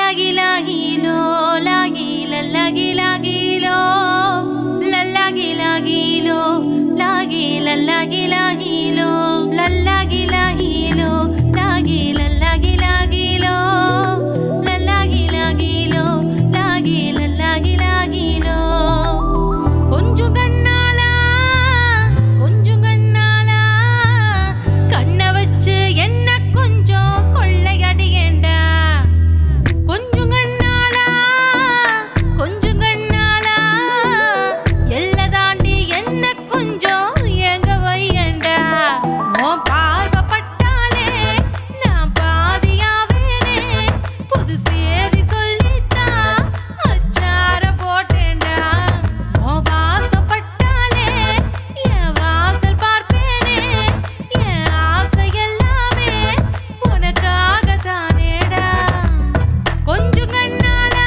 lagilagilo, lagila lagilagilo, lagilagilo, lagila lagilagilo, lagilagilo, lagila lagilagilo, lagilagilo, lagila lagilagilo. கொஞ்சம் கண்ணாலா கண்ண வச்சு என்ன கொஞ்சம் கொள்ளையடியேண்டா. கொஞ்சம் கண்ணாலா எல்லை தாண்டி என்ன கொஞ்சம் எங்க வையண்டா. உன் பார்வைப்பட்டாலே நான் பாதியாவேனே, புது சேதி சொல்லித்தான் அச்சார போட்டேண்டா. உன் வாசப்பட்டாலே என் வாசல் பார்ப்பேனே, என் ஆசை எல்லாமே உனக்காக தானேடா. கொஞ்சம் கண்ணாலா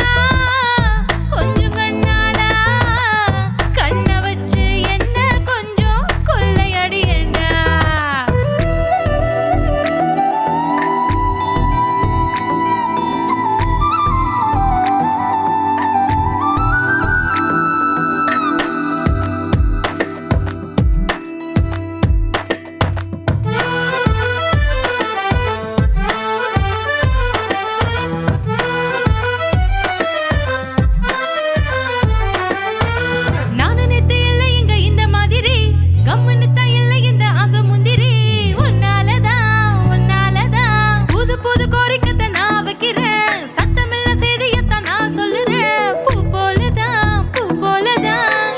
கண்ண வச்சு என்ன கொஞ்சம் கொள்ளையடியேண்டா. நானு நேத்து இல்லை இங்க இந்த மாதிரி, கம்முன்னு தான் இல்லை இந்த ஆசை முந்திரி. உன்னாலதான் புது புது கோரிக்கத்தை நான் வைக்கிறேன், சத்தமில்ல செய்தியத்தான் நான் சொல்லுறேன். பூ போலதான்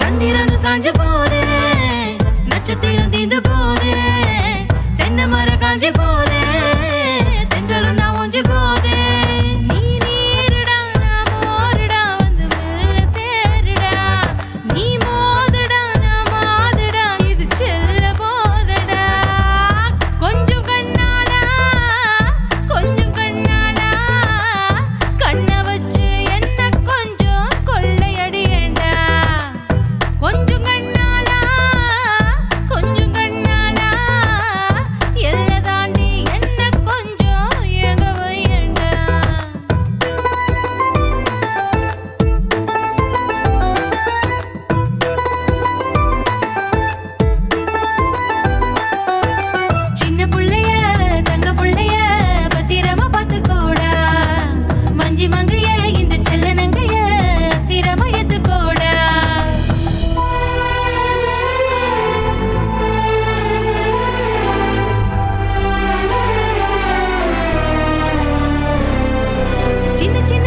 சந்திரனு சாஞ்சு போதே, நட்சத்திரம் தீந்து போதே, தென்னை மரம் காஞ்சி போதே, தென்றலும் தான் ஒஞ்சி போதே. நீ நீருடா நான் மோருடா, வந்து மெல்ல சேருடா. நீ மோதுடா நான் மாதுடா, இது செல்ல போதடா. கொஞ்சம் கண்ணாலா கண்ண வச்சு என்ன கொஞ்சம் கொள்ளையடியேண்டா. கொஞ்சம் கண்ணாலா எல்லை தாண்டி என்ன கொஞ்சம் எங்க வையண்டா. சின்ன புள்ளைய தங்க புள்ளைய பத்திரமா பார்த்துக்கோடா. மஞ்சி மங்கைய இந்த செல்ல நங்கைய சிரம எத்துக்கோடா. சின்ன சின்ன